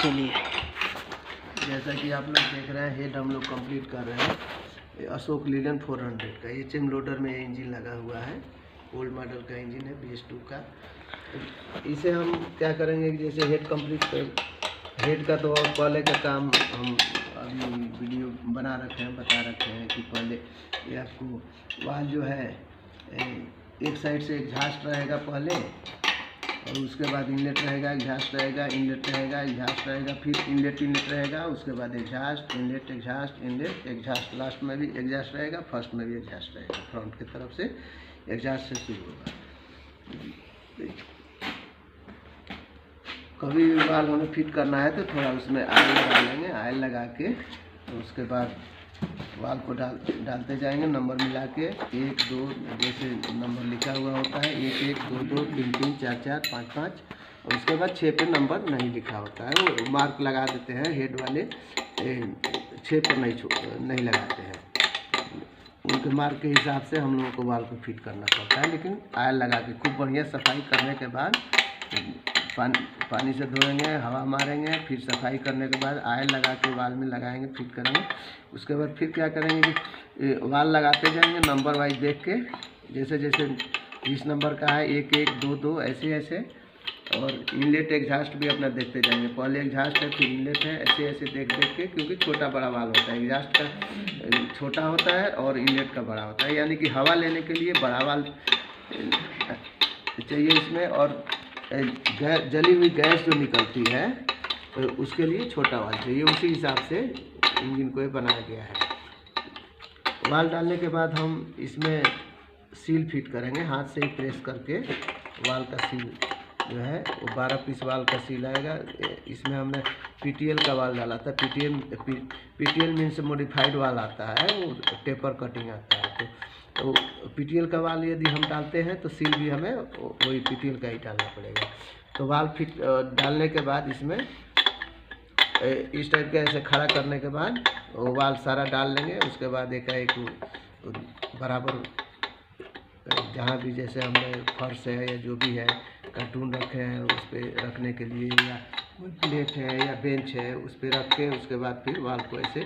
के लिए। जैसा कि आप लोग देख रहे हैं, हेड हम लोग कंप्लीट कर रहे हैं। अशोक लीलन 400 का HM लोडर में इंजन लगा हुआ है। ओल्ड मॉडल का इंजन है BS2 का। इसे हम क्या करेंगे कि जैसे हेड कंप्लीट कर, हेड का तो और पहले का काम हम अभी वीडियो बना रखे हैं, बता रखे हैं कि पहले ये आपको वाल जो है एक साइड से एग्जॉस्ट रहेगा पहले, और उसके बाद इनलेट रहेगा, एग्जॉस्ट रहेगा, इनलेट रहेगा, एग्जॉस्ट रहेगा, फिर इनलेट रहेगा, उसके बाद exhaust, inlet, exhaust, inlet, exhaust, last में भी एग्जॉस्ट रहेगा, फर्स्ट में भी एग्जॉस्ट रहेगा। फ्रंट की तरफ से एग्जॉस्ट से शुरू होगा। कभी भी वाल हमें फिट करना है तो थोड़ा उसमें ऑयल लगा लेंगे। ऑयल लगा के तो उसके बाद वाल को डालते जाएंगे, नंबर मिला के 1 2 जैसे नंबर लिखा हुआ होता है, 1 1 2 2 3 3 4 4 5 5, और उसके बाद 6 पे नंबर नहीं लिखा होता है, वो मार्क लगा देते हैं। हेड वाले 6 पर नहीं लगाते हैं, उनके मार्क के हिसाब से हम लोगों को वाल को फिट करना पड़ता है। लेकिन ऑयल लगा के खूब बढ़िया सफाई करने के बाद पानी से धोएंगे, हवा मारेंगे, फिर सफाई करने के बाद ऑयल लगा के वाल में लगाएंगे, फिट करेंगे। उसके बाद फिर क्या करेंगे कि वाल लगाते जाएंगे नंबर वाइज देख के, जैसे जैसे 20 नंबर का है 1 1 2 2 ऐसे ऐसे, और इनलेट एग्जॉस्ट भी अपना देखते जाएंगे। पहले एग्जॉस्ट है फिर इनलेट है, ऐसे ऐसे देख के, क्योंकि छोटा बड़ा वाल होता है, एग्जॉस्ट का छोटा होता है और इनलेट का बड़ा होता है, यानी कि हवा लेने के लिए बड़ा वाल चाहिए इसमें, और जली हुई गैस जो निकलती है उसके लिए छोटा वाल चाहिए। उसी हिसाब से इंजन को ये बनाया गया है। वाल डालने के बाद हम इसमें सील फिट करेंगे, हाथ से ही प्रेस करके वाल का सील जो है वो 12 पीस वाल का सील आएगा। इसमें हमने PTL का वाल डाला था। PTL मीन्स मॉडिफाइड वाल आता है, वो टेपर कटिंग आता है। तो PTL का वाल यदि हम डालते हैं तो सील भी हमें वही PTL का ही डालना पड़ेगा। तो वाल फिट डालने के बाद इसमें इस टाइप का ऐसे खड़ा करने के बाद वो वाल सारा डाल लेंगे। उसके बाद एक बराबर जहाँ भी जैसे हमने फर्श है या जो भी है कार्टून रखे हैं उस पर रखने के लिए, या प्लेट है या बेंच है उस पर रख के, उसके बाद फिर वाल को ऐसे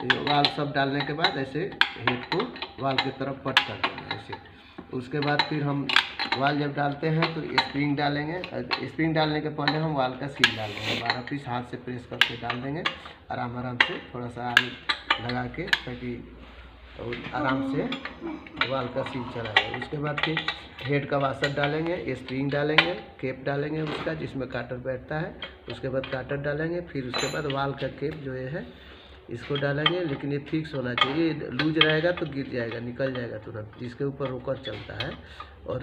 वाल सब डालने के बाद ऐसे हेड को वाल की तरफ पट कर देंगे ऐसे। उसके बाद फिर हम वाल जब डालते हैं तो स्प्रिंग डालेंगे। स्प्रिंग डालने के पहले हम वाल का सील डाल देंगे, 12 पीस हाथ से प्रेस करके डाल देंगे, आराम आराम से थोड़ा सा आग लगा के, ताकि आराम से वाल का सील चला जाए। उसके बाद फिर हेड का वाशर डालेंगे, स्प्रिंग डालेंगे, केप डालेंगे उसका जिसमें काटर बैठता है, उसके बाद काटर डालेंगे, फिर उसके बाद वाल का केप जो ये है इसको डालेंगे। लेकिन ये फिक्स होना चाहिए, लूज रहेगा तो गिर जाएगा, निकल जाएगा तुरंत। जिसके ऊपर रोकर चलता है, और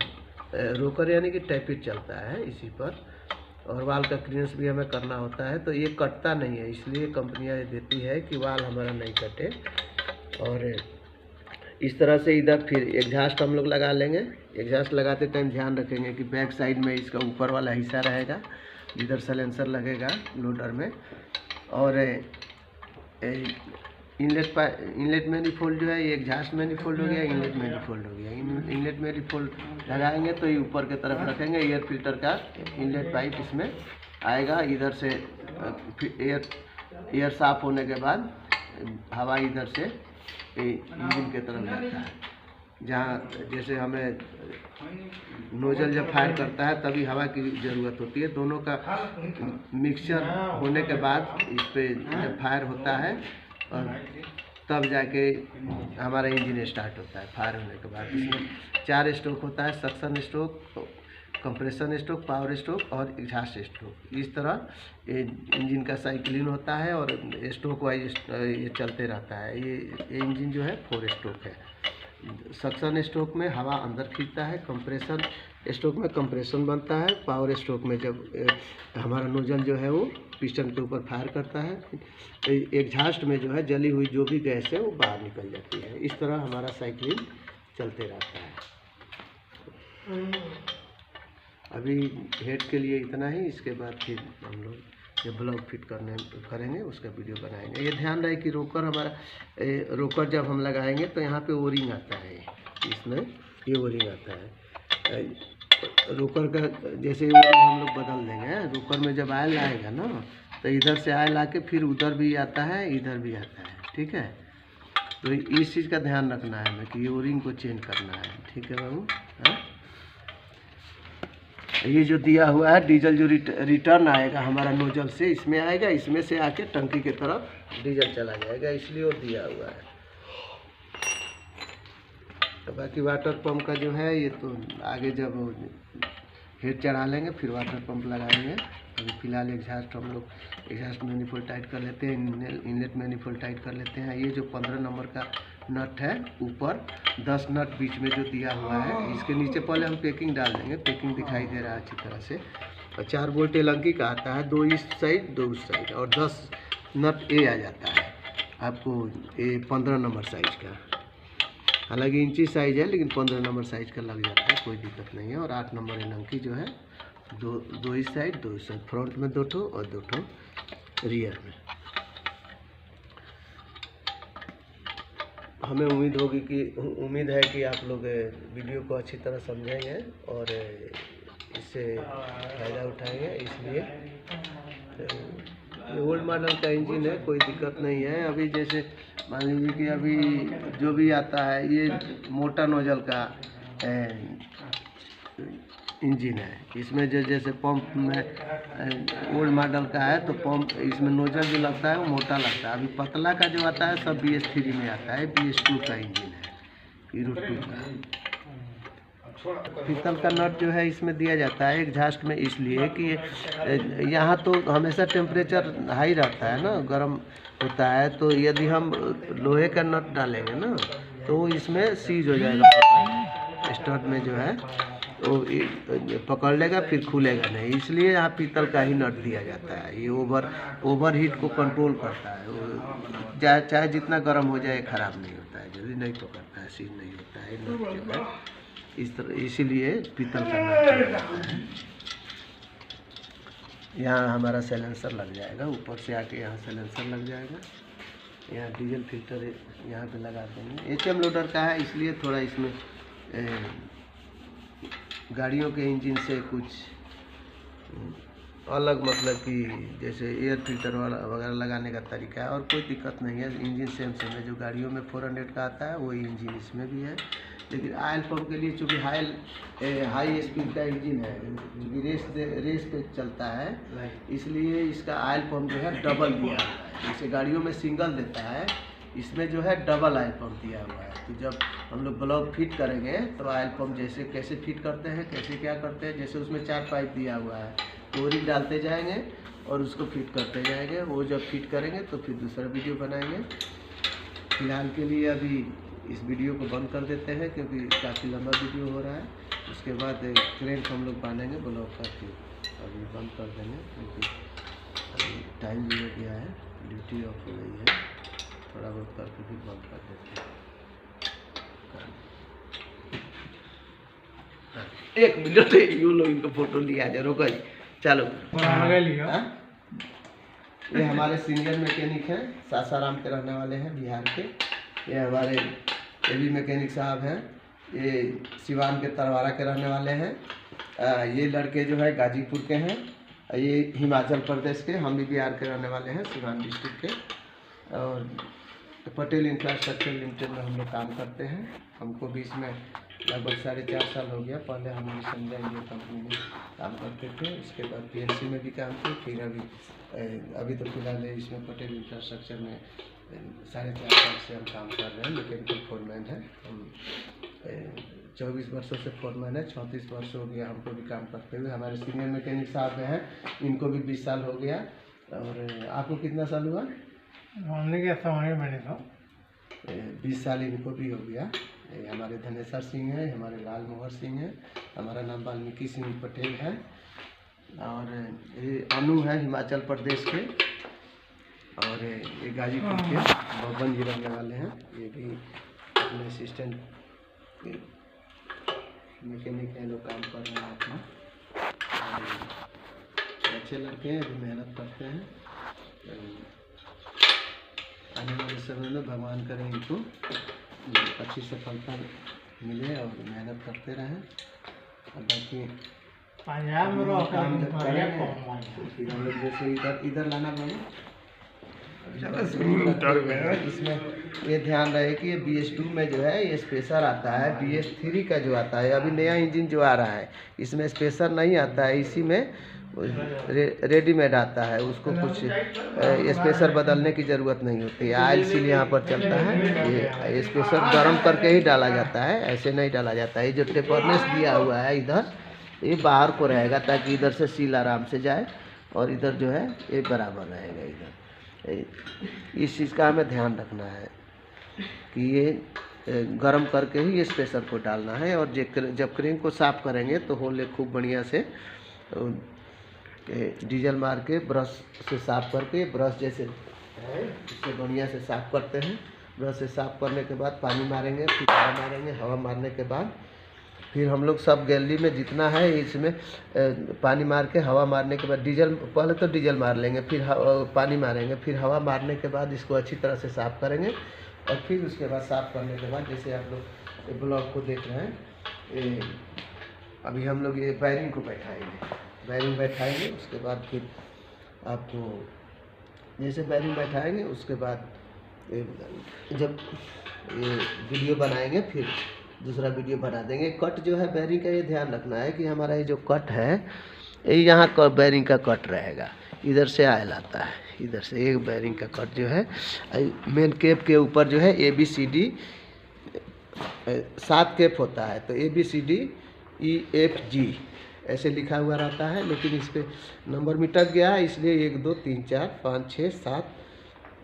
रोकर यानी कि टैपिट चलता है इसी पर, और वाल का क्लीयरेंस भी हमें करना होता है। तो ये कटता नहीं है, इसलिए कंपनियां देती है कि वाल हमारा नहीं कटे। और इस तरह से इधर फिर एग्जॉस्ट हम लोग लगा लेंगे। एग्जॉस्ट लगाते टाइम ध्यान रखेंगे कि बैक साइड में इसका ऊपर वाला हिस्सा रहेगा जिधर साइलेंसर लगेगा लोडर में, और इनलेट मैनिफोल्ड जो है ये एग्जॉस्ट मैनिफोल्ड हो गया, इनलेट मैनिफोल्ड हो गया। इनलेट मैनिफोल्ड लगाएंगे तो ये ऊपर की तरफ रखेंगे। एयर फिल्टर का इनलेट पाइप इसमें आएगा, इधर से एयर साफ होने के बाद हवा इधर से इंजन की तरफ जाता है। जहाँ जैसे हमें नोजल जब फायर करता है तभी हवा की ज़रूरत होती है। दोनों का मिक्सचर होने के बाद इस पर जब फायर होता है और तब जाके हमारा इंजन स्टार्ट होता है। फायर होने के बाद इसमें 4 स्ट्रोक होता है, suction stroke, compression stroke, power stroke और एग्जॉस्ट स्ट्रोक। इस तरह इंजन का साइकिलिंग होता है और स्ट्रोक वाइज ये चलते रहता है। ये इंजन जो है 4 स्ट्रोक है। सक्शन स्ट्रोक में हवा अंदर खींचता है, कंप्रेशन स्ट्रोक में कंप्रेशन बनता है, पावर स्ट्रोक में जब हमारा नोजल जो है वो पिस्टन के ऊपर फायर करता है, एग्जॉस्ट में जो है जली हुई जो भी गैस है वो बाहर निकल जाती है। इस तरह हमारा साइकिलिंग चलते रहता है। अभी हेड के लिए इतना ही। इसके बाद फिर हम लोग जब ब्लॉक फिट करेंगे उसका वीडियो बनाएंगे। ये ध्यान रहे कि रोकर हमारा रोकर जब हम लगाएंगे तो यहाँ पे ओरिंग आता है, इसमें ये ओरिंग आता है। रोकर का जैसे हम लोग बदल देंगे, रोकर में जब ऑयल आएगा ना तो इधर से आयल आके फिर उधर भी आता है, इधर भी आता है। ठीक है, तो इस चीज़ का ध्यान रखना है हमें कि ये ओरिंग को चेंज करना है। ठीक है बाबू। हाँ, ये जो दिया हुआ है डीजल जो रिटर्न आएगा हमारा नोजल से, इसमें आएगा, इसमें से आके टंकी की तरफ डीजल चला जाएगा, इसलिए वो दिया हुआ है। तो बाकी वाटर पंप का जो है ये तो आगे जब हेड चढ़ा लेंगे फिर वाटर पंप लगाएंगे। अभी फ़िलहाल एग्जॉस्ट हम लोग एग्जॉस्ट मैनिफोल्ड टाइट कर लेते हैं, इनलेट मैनिफोल्ड टाइट कर लेते हैं। ये जो 15 नंबर का नट है, ऊपर 10 नट बीच में जो दिया हुआ है, इसके नीचे पहले हम पैकिंग डाल देंगे। पैकिंग दिखाई दे रहा है अच्छी तरह से। और 4 बोल्ट एलंकी का आता है, 2 इस साइड 2 उस साइड, और 10 नट ए आ जाता है आपको, ये 15 नंबर साइज का। हालांकि इंची साइज है लेकिन 15 नंबर साइज का लग जाता है, कोई दिक्कत नहीं है। और 8 नंबर एलंकी जो है, दो इस साइड 2 इस साइड, फ्रंट में 2 ठो और 2 ठो रियर में। हमें उम्मीद है कि आप लोग वीडियो को अच्छी तरह समझेंगे और इससे फ़ायदा उठाएंगे। इसलिए ओल्ड मॉडल का इंजन है, कोई दिक्कत नहीं है। अभी जैसे मान लीजिए कि अभी जो भी आता है ये मोटा नोजल का इंजन है। इसमें जैसे पंप में ओल्ड मॉडल का है तो पंप इसमें नोजल जो लगता है वो मोटा लगता है। अभी पतला का जो आता है सब BS3 में आता है, BS2 का इंजन है, हीरो 2 का। पीतल का नट जो है इसमें दिया जाता है एग्जॉस्ट में, इसलिए कि यहाँ तो हमेशा टेम्परेचर हाई रहता है ना, गर्म होता है। तो यदि हम लोहे का नट डालेंगे ना तो इसमें सीज हो जाएगा, स्टड में जो है वो पकड़ लेगा, फिर खुलेगा नहीं। इसलिए यहाँ पीतल का ही नट दिया जाता है। ये ओवर हीट को कंट्रोल करता है, चाहे जितना गर्म हो जाए ख़राब नहीं होता है, जल्दी नहीं पकड़ता है, सीज नहीं होता है नट जो है इस तरह। इसीलिए पीतल का नट जाता है। यहाँ हमारा साइलेंसर लग जाएगा, ऊपर से आके यहाँ साइलेंसर लग जाएगा। यहाँ डीजल फिल्टर यहाँ पे लगा देंगे। HM लोडर का है, इसलिए थोड़ा इसमें गाड़ियों के इंजन से कुछ अलग, मतलब कि जैसे एयर फिल्टर वाला वगैरह लगाने का तरीका है, और कोई दिक्कत नहीं है। इंजन सेम है, जो गाड़ियों में 400 का आता है वही इंजन इसमें भी है। लेकिन ऑयल पंप के लिए चूँकि हाई स्पीड का इंजन है, क्योंकि रेस पे चलता है, इसलिए इसका ऑयल पंप जो है डबल दिया हुआ है। जैसे गाड़ियों में सिंगल देता है, इसमें जो है डबल ऑयल पंप दिया हुआ है। तो जब हम लोग ब्लॉक फिट करेंगे तो ऑयल पंप जैसे कैसे फिट करते हैं, कैसे क्या करते हैं, जैसे उसमें 4 पाइप दिया हुआ है, बोरिंग डालते जाएंगे और उसको फिट करते जाएंगे। वो जब फिट करेंगे तो फिर दूसरा वीडियो बनाएंगे। फिलहाल के लिए अभी इस वीडियो को बंद कर देते हैं, क्योंकि काफ़ी लंबा वीडियो हो रहा है। उसके बाद क्रेंक हम लोग बांधेंगे ब्लॉक का, फिर अभी बंद कर देंगे, क्योंकि अभी टाइम भी हो गया है, ड्यूटी ऑफ हो गई है। थोड़ा बहुत करके फिर बंद कर देते हैं। 1 मिनट यूँ लोग इनको फोटो लिया जा, रोको जी, चलो। ये हमारे सीनियर मैकेनिक हैं, सासाराम के रहने वाले हैं, बिहार के। ये हमारे एबी मैकेनिक साहब हैं, ये सिवान के तरवारा के रहने वाले हैं। ये लड़के जो है गाजीपुर के हैं, ये हिमाचल प्रदेश के, हम भी बिहार के रहने वाले हैं, सिवान डिस्ट्रिक्ट के। और पटेल इंफ्रास्ट्रक्चर लिमिटेड में हम लोग काम करते हैं। हमको भी इसमें लगभग 4.5 साल हो गया। पहले हम भी संजय इंडिया कंपनी में काम करते थे, उसके बाद PLC में भी काम किए, फिर अभी तो फिलहाल इसमें पटेल इंफ्रास्ट्रक्चर में 4.5 साल से हम काम कर रहे हैं। मैकेनिकल फोरमैन है हम, 24 वर्षों से फोरमैन है, 34 वर्ष हो गया हमको भी काम करते हुए। हमारे सीनियर मैकेनिक साहब हैं, इनको भी 20 साल हो गया। और आपको कितना साल हुआ? हमने क्या समझ में नहीं था। 20 साल इनको भी हो गया। हमारे धनेश्वर सिंह हैं, हमारे लाल मोहर सिंह हैं, हमारा नाम वाल्मीकि सिंह पटेल है। और ये अनु है हिमाचल प्रदेश के, और ये गाजीपुर के बबन जी रहने वाले हैं। ये भी अपने असिस्टेंट मैकेनिक हैं, लोग काम कर रहे हैं अपना। अच्छे लड़के हैं, अभी मेहनत करते हैं। आने वाले समय में भगवान करें इनको अच्छी सफलता मिले और मेहनत करते रहें। और बाकी पंजाब में हम काम जब बढ़िया करेंगे कौन है। तो फिर हम लोग जैसे इधर लाना पड़ेगा। इसमें ये ध्यान रहे कि ये BS2 में जो है ये स्पेसर आता है, BS3 का जो आता है, अभी नया इंजन जो आ रहा है इसमें स्पेसर नहीं आता है, इसी में रेडीमेड आता है, उसको कुछ स्पेसर बदलने की ज़रूरत नहीं होती है। आयल सील यहाँ पर चलता है, ये स्पेसर गर्म करके ही डाला जाता है, ऐसे नहीं डाला जाता है। ये जो टेपरनेस दिया हुआ है इधर, ये बाहर को रहेगा ताकि इधर से सील आराम से जाए और इधर जो है ये बराबर रहेगा। इधर इस चीज़ का हमें ध्यान रखना है कि ये गर्म करके ही ये स्पेसर को डालना है। और जब क्रेन को साफ़ करेंगे तो होले खूब बढ़िया से डीजल मार के ब्रश से साफ़ करके, ब्रश जैसे है इससे बढ़िया से साफ़ करते हैं। ब्रश से साफ़ करने के बाद पानी मारेंगे, फिर हवा मारेंगे। हवा मारने के बाद फिर हम लोग सब गैलरी में जितना है इसमें पानी मार के, हवा मारने के बाद डीजल, पहले तो डीजल मार लेंगे, फिर पानी मारेंगे, फिर हवा मारने के बाद इसको अच्छी तरह से साफ़ करेंगे। और फिर उसके बाद साफ़ करने के बाद जैसे आप लोग ब्लॉक को देख रहे हैं, अभी हम लोग ये वायरिंग को बैठाएंगे। उसके बाद फिर आपको जैसे वायरिंग बैठाएंगे उसके बाद जब ये वीडियो बनाएंगे फिर दूसरा वीडियो बना देंगे। कट जो है बैरिंग का ये ध्यान रखना है कि हमारा ये जो कट है ये यहाँ का बैरिंग का कट रहेगा, इधर से आयल आता है, इधर से एक बैरिंग का कट जो है मेन केप के ऊपर जो है ABCD 7 केप होता है, तो ABCDEFG ऐसे लिखा हुआ रहता है, लेकिन इस पर नंबर मिटक गया है इसलिए 1 2 3 4 5 6 7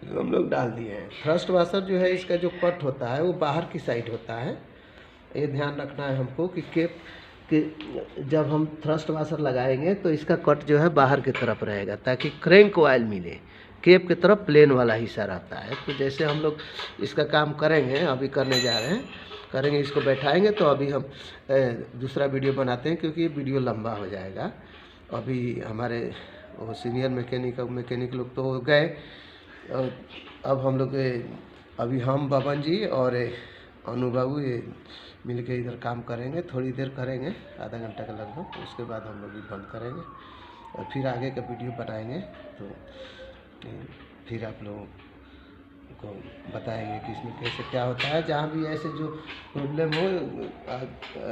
हम लोग डाल दिए हैं। थ्रस्ट वाशर जो है इसका जो कट होता है वो बाहर की साइड होता है। ये ध्यान रखना है हमको कि केप के जब हम थ्रस्ट वाशर लगाएंगे तो इसका कट जो है बाहर की तरफ रहेगा ताकि क्रैंक को ऑयल मिले। केप की तरफ प्लेन वाला हिस्सा रहता है। तो जैसे हम लोग इसका काम करेंगे, अभी करने जा रहे हैं, करेंगे, इसको बैठाएंगे तो अभी हम दूसरा वीडियो बनाते हैं क्योंकि ये वीडियो लंबा हो जाएगा। अभी हमारे वो सीनियर मैकेनिक लोग तो हो गए, अब हम लोग अभी हम बबन जी और अनु बाबू ये मिलके इधर काम करेंगे, थोड़ी देर करेंगे, आधा घंटा का लगभग। उसके बाद हम लोग भी बंद करेंगे और फिर आगे का वीडियो बनाएंगे। तो फिर आप लोगों को बताएंगे कि इसमें कैसे क्या होता है। जहाँ भी ऐसे जो प्रॉब्लम हो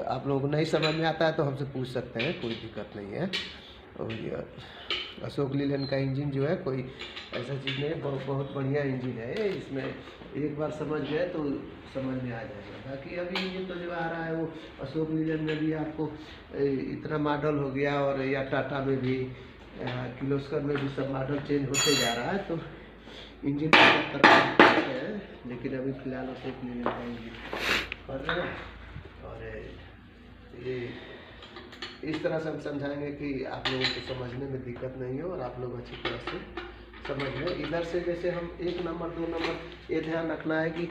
आप लोगों को नहीं समझ में आता है तो हमसे पूछ सकते हैं, कोई दिक्कत नहीं है। और ये अशोक लीलैंड का इंजन जो है कोई ऐसा चीज़ नहीं है, बहुत बढ़िया इंजन है। इसमें एक बार समझ गए तो समझ में आ जाएगा। बाकी अभी इंजन तो जो आ रहा है वो अशोक लीलैंड में भी आपको इतना मॉडल हो गया, और या टाटा में भी, किर्लोस्कर में भी सब मॉडल चेंज होते जा रहा है। तो इंजन है, लेकिन अभी फ़िलहाल अशोक लीलैंड का इंजन कर रहे हैं। और ये इस तरह से हम समझाएंगे कि आप लोगों को समझने में दिक्कत नहीं हो और आप लोग अच्छी तरह से समझ लें। इधर से जैसे हम 1 नंबर 2 नंबर, ये ध्यान रखना है कि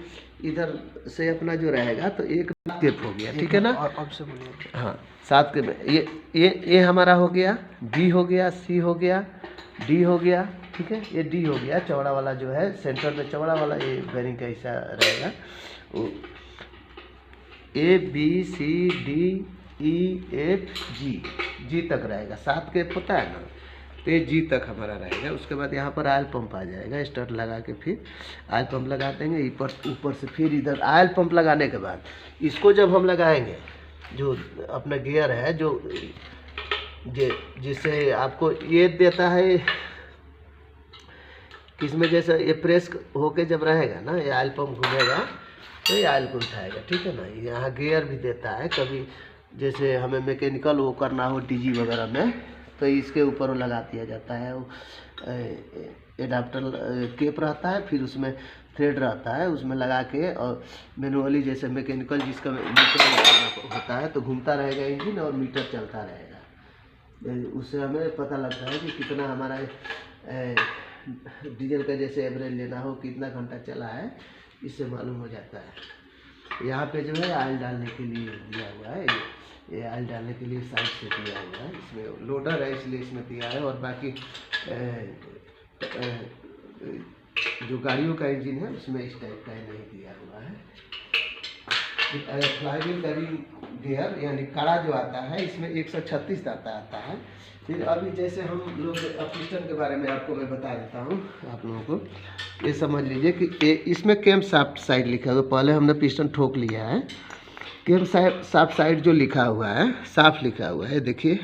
इधर से अपना जो रहेगा तो 1 केप हो गया, ठीक है ना। और अब से बोलिए। हाँ, 7 केप। ये हमारा हो गया, D हो गया, C हो गया, D हो गया, ठीक है। ये D हो गया, चौड़ा वाला जो है सेंटर में चौड़ा वाला ये बेरिंग का हिस्सा रहेगा। वो ABCDEFG तक रहेगा, 7 केप होता है ना, तो ये G तक हमारा रहेगा। उसके बाद यहाँ पर ऑयल पंप आ जाएगा, स्टार्ट लगा के फिर ऑयल पंप लगा देंगे ऊपर से। फिर इधर ऑयल पंप लगाने के बाद इसको जब हम लगाएंगे, जो अपना गियर है जो जिससे आपको ये देता है, किसमें जैसे ये प्रेस होके जब रहेगा ना, ये ऑयल पंप घूमेगा तो ये ऑयल को उठाएगा, ठीक है ना। यहाँ गियर भी देता है, कभी जैसे हमें मैकेनिकल वो करना हो DG वगैरह में तो इसके ऊपर वो लगा दिया जाता है। वो एडाप्टर केप रहता है, फिर उसमें थ्रेड रहता है, उसमें लगा के और मैनुअली जैसे मैकेनिकल जिसका मीटर होता है तो घूमता रहेगा इंजन और मीटर चलता रहेगा। उससे हमें पता लगता है कि कितना हमारा डीजल का जैसे एवरेज लेना हो, कितना घंटा चला है, इससे मालूम हो जाता है। यहाँ पे जो है ऑयल डालने के लिए दिया हुआ है, ये ऑयल डालने के लिए साइड से दिया हुआ है। इसमें लोडर है इसलिए इसमें दिया है, और बाकी जो गाड़ियों का इंजन है उसमें इस टाइप का नहीं दिया हुआ है। फ्लाईव्हील का रिंग गियर यानी कड़ा जो आता है इसमें 136 आता है। फिर अभी जैसे हम लोग पिस्टन के बारे में आपको मैं बता देता हूँ आप लोगों को। ये समझ लीजिए कि इसमें कैम शाफ्ट साइड लिखा हुआ, पहले हमने पिस्टन ठोक लिया है। कैम शाफ्ट साइड जो लिखा हुआ है, साफ लिखा हुआ है, देखिए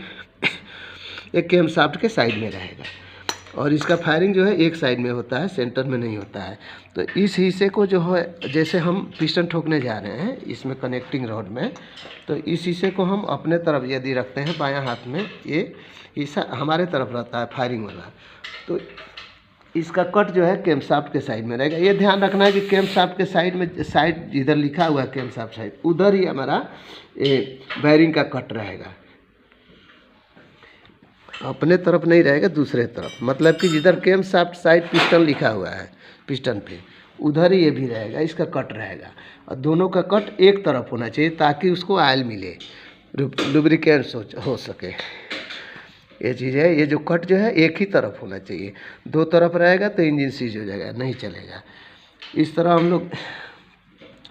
एक कैम शाफ्ट के साइड में रहेगा और इसका फायरिंग जो है एक साइड में होता है, सेंटर में नहीं होता है। तो इस हिस्से को जो है, जैसे हम पिस्टन ठोकने जा रहे हैं इसमें कनेक्टिंग रॉड में, तो इस हिस्से को हम अपने तरफ यदि रखते हैं बायां हाथ में, ये हिस्सा हमारे तरफ रहता है फायरिंग वाला, तो इसका कट जो है कैम शाफ्ट के साइड में रहेगा। ये ध्यान रखना है कि कैम शाफ्ट के साइड में, साइड जिधर लिखा हुआ है कैम शाफ्ट साइड, उधर ही हमारा बैरिंग का कट रहेगा, अपने तरफ नहीं रहेगा, दूसरे तरफ। मतलब कि जिधर कैम शाफ्ट साइड पिस्टन लिखा हुआ है पिस्टन पे, उधर ही ये भी रहेगा, इसका कट रहेगा। और दोनों का कट एक तरफ होना चाहिए ताकि उसको ऑयल मिले, लुब्रिकेंट्स हो सके। ये चीज़ है, ये जो कट जो है एक ही तरफ होना चाहिए। दो तरफ रहेगा तो इंजन सीज हो जाएगा, नहीं चलेगा। इस तरह हम लोग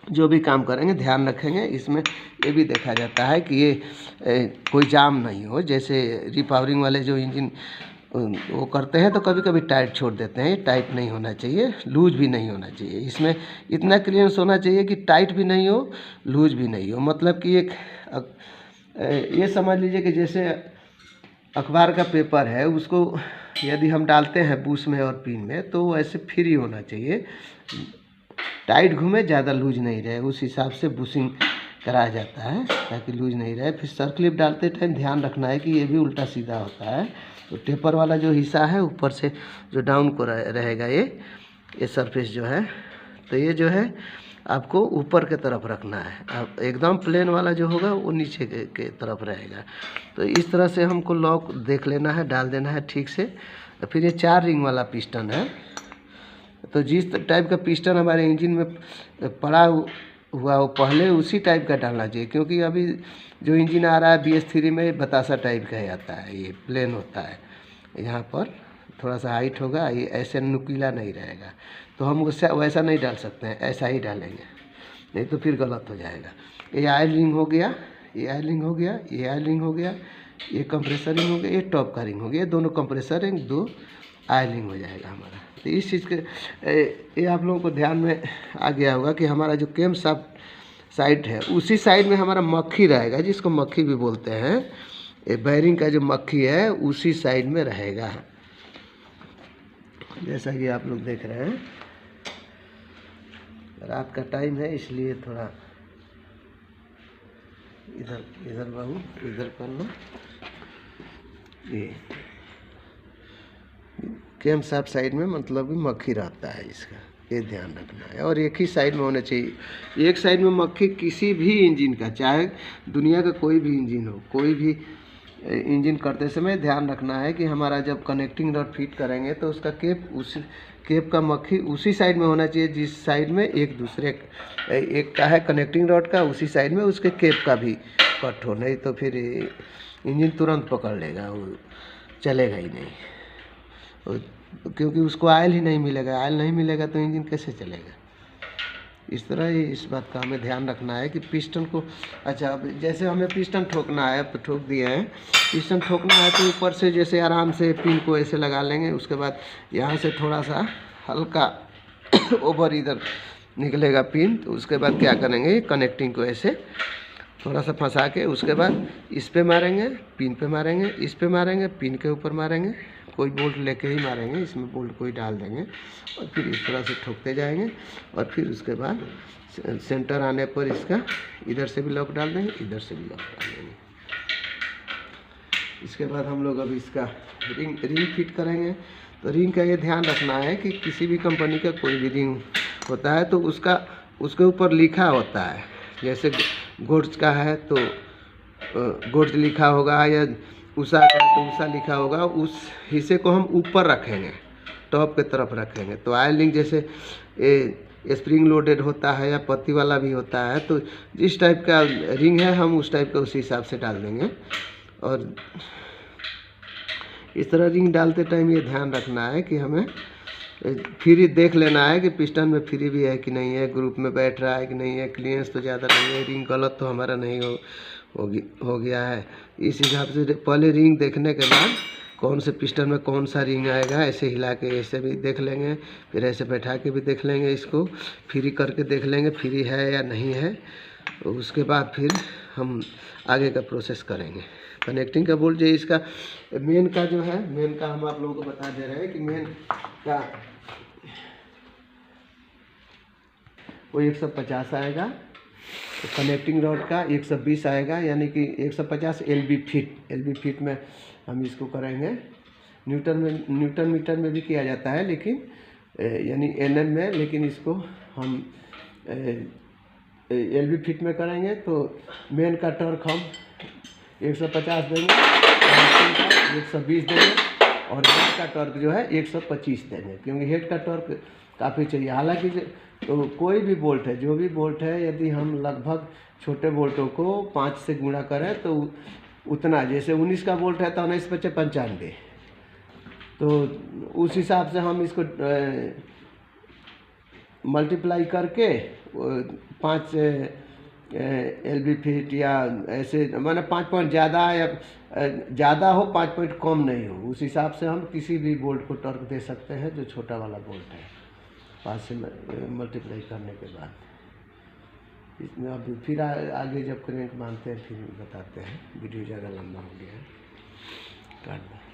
जो भी काम करेंगे ध्यान रखेंगे। इसमें ये भी देखा जाता है कि ये कोई जाम नहीं हो। जैसे रिपावरिंग वाले जो इंजन वो करते हैं तो कभी कभी टाइट छोड़ देते हैं, टाइट नहीं होना चाहिए, लूज भी नहीं होना चाहिए। इसमें इतना क्लियरेंस होना चाहिए कि टाइट भी नहीं हो, लूज भी नहीं हो। मतलब कि एक ये समझ लीजिए कि जैसे अखबार का पेपर है, उसको यदि हम डालते हैं बूस में और पिन में तो वो ऐसे फ्री होना चाहिए, टाइट घूमे, ज़्यादा लूज नहीं रहे, उस हिसाब से बुशिंग कराया जाता है ताकि लूज नहीं रहे। फिर सर्कलिप डालते टाइम ध्यान रखना है कि ये भी उल्टा सीधा होता है। तो टेपर वाला जो हिस्सा है ऊपर से जो डाउन को रहेगा, ये सरफेस जो है, तो ये जो है आपको ऊपर के तरफ रखना है। अब एकदम प्लेन वाला जो होगा वो नीचे के तरफ रहेगा। तो इस तरह से हमको लॉक देख लेना है, डाल देना है ठीक से। फिर ये 4 रिंग वाला पिस्टन है, तो जिस टाइप का पिस्टन हमारे इंजन में पड़ा हुआ वो पहले उसी टाइप का डालना चाहिए। क्योंकि अभी जो इंजन आ रहा है BS3 में बतासा टाइप का ही आता है, ये प्लेन होता है, यहाँ पर थोड़ा सा हाइट होगा, ये ऐसे नुकीला नहीं रहेगा। तो हम उससे वैसा नहीं डाल सकते हैं, ऐसा ही डालेंगे, नहीं तो फिर गलत हो जाएगा। ये ऑयल रिंग हो गया, ये ऑयल रिंग हो गया, ये ऑयल रिंग हो गया, ये कंप्रेसर रिंग हो गया, ये टॉप का रिंग हो गया। ये दोनों कंप्रेसर रिंग, 2 ऑयल रिंग हो जाएगा हमारा। तो इस चीज़ के ये आप लोगों को ध्यान में आ गया होगा कि हमारा जो कैम शाफ्ट साइड है उसी साइड में हमारा मक्खी रहेगा, जिसको मक्खी भी बोलते हैं। ये बैरिंग का जो मक्खी है उसी साइड में रहेगा, जैसा कि आप लोग देख रहे हैं। रात का टाइम है इसलिए थोड़ा इधर बाबू इधर करना। ये कैम शाफ्ट साइड में मतलब कि मक्खी रहता है, इसका ये ध्यान रखना है। और एक ही साइड में होना चाहिए। एक साइड में मक्खी किसी भी इंजन का, चाहे दुनिया का कोई भी इंजन हो, कोई भी इंजन करते समय ध्यान रखना है कि हमारा जब कनेक्टिंग रॉड फिट करेंगे तो उसका केप, उस केप का मक्खी उसी साइड में होना चाहिए जिस साइड में एक का है कनेक्टिंग रॉड का, उसी साइड में उसके केप का भी कट हो, नहीं तो फिर इंजन तुरंत पकड़ लेगा, वो चलेगा ही नहीं। क्योंकि उसको ऑयल ही नहीं मिलेगा, ऑयल नहीं मिलेगा तो इंजन कैसे चलेगा। इस तरह ही इस बात का हमें ध्यान रखना है कि पिस्टन को, अच्छा अब जैसे हमें पिस्टन ठोकना है, अब ठोक दिए हैं, पिस्टन ठोकना है तो ऊपर से जैसे आराम से पिन को ऐसे लगा लेंगे। उसके बाद यहाँ से थोड़ा सा हल्का ओवर इधर निकलेगा पिन, तो उसके बाद क्या करेंगे, कनेक्टिंग को ऐसे थोड़ा सा फंसा के उसके बाद इस पे मारेंगे, पिन पे मारेंगे, इस पे मारेंगे, पिन के ऊपर मारेंगे, कोई बोल्ट लेके ही मारेंगे, इसमें बोल्ट कोई डाल देंगे और फिर इस तरह से ठोकते जाएंगे। और फिर उसके बाद सेंटर आने पर इसका इधर से भी लॉक डाल देंगे, इधर से भी लॉक डाल देंगे। इसके बाद हम लोग अब इसका रिंग फिट करेंगे। तो रिंग का ये ध्यान रखना है कि किसी भी कंपनी का कोई भी रिंग होता है तो उसके ऊपर लिखा होता है। जैसे गोड्स का है तो गोड्स लिखा होगा, या उषा का तो उषा लिखा होगा, उस हिस्से को हम ऊपर रखेंगे, टॉप के तरफ रखेंगे। तो ऑयल रिंग जैसे स्प्रिंग लोडेड होता है या पत्ती वाला भी होता है, तो जिस टाइप का रिंग है हम उस टाइप का उसी हिसाब से डाल देंगे। और इस तरह रिंग डालते टाइम ये ध्यान रखना है कि हमें फ्री देख लेना है कि पिस्टन में फ्री भी है कि नहीं है, ग्रुप में बैठ रहा है कि नहीं है, क्लियरेंस तो ज़्यादा नहीं है, रिंग गलत तो हमारा नहीं हो गया है। इस हिसाब से पहले रिंग देखने के बाद कौन से पिस्टन में कौन सा रिंग आएगा ऐसे हिला के ऐसे भी देख लेंगे, फिर ऐसे बैठा के भी देख लेंगे, इसको फ्री करके देख लेंगे फ्री है या नहीं है। उसके बाद फिर हम आगे का प्रोसेस करेंगे। कनेक्टिंग का बोल्ट जो इसका मेन का जो है, मेन का हम आप लोगों को बता दे रहे हैं कि मेन का वो 150 आएगा, तो कनेक्टिंग रॉड का 120 आएगा, यानी कि 150 एलबी फीट में हम इसको करेंगे। न्यूटन मीटर में भी किया जाता है, लेकिन यानी एनएम में, लेकिन इसको हम एलबी फीट में करेंगे। तो मेन का टॉर्क हम 150 देंगे, कनेक्टिंग का 120 देंगे, और हेड का टॉर्क जो है 125 देंगे, क्योंकि हेड का टॉर्क काफ़ी चाहिए। हालांकि तो कोई भी बोल्ट है, जो भी बोल्ट है, यदि हम लगभग छोटे बोल्टों को 5 से गुणा करें तो उतना, जैसे 19 का बोल्ट है तो 19 × 95, तो उस हिसाब से हम इसको मल्टीप्लाई करके 5 एलबी फीट या ऐसे, माने 5 पॉइंट ज़्यादा या ज़्यादा हो, 5 पॉइंट कम नहीं हो, उस हिसाब से हम किसी भी बोल्ट को टॉर्क दे सकते हैं जो छोटा वाला बोल्ट है, 5 से मल्टीप्लाई करने के बाद। इसमें अब फिर आगे जब करेंट मानते हैं फिर बताते हैं, वीडियो ज़्यादा लंबा हो गया है, काट दो।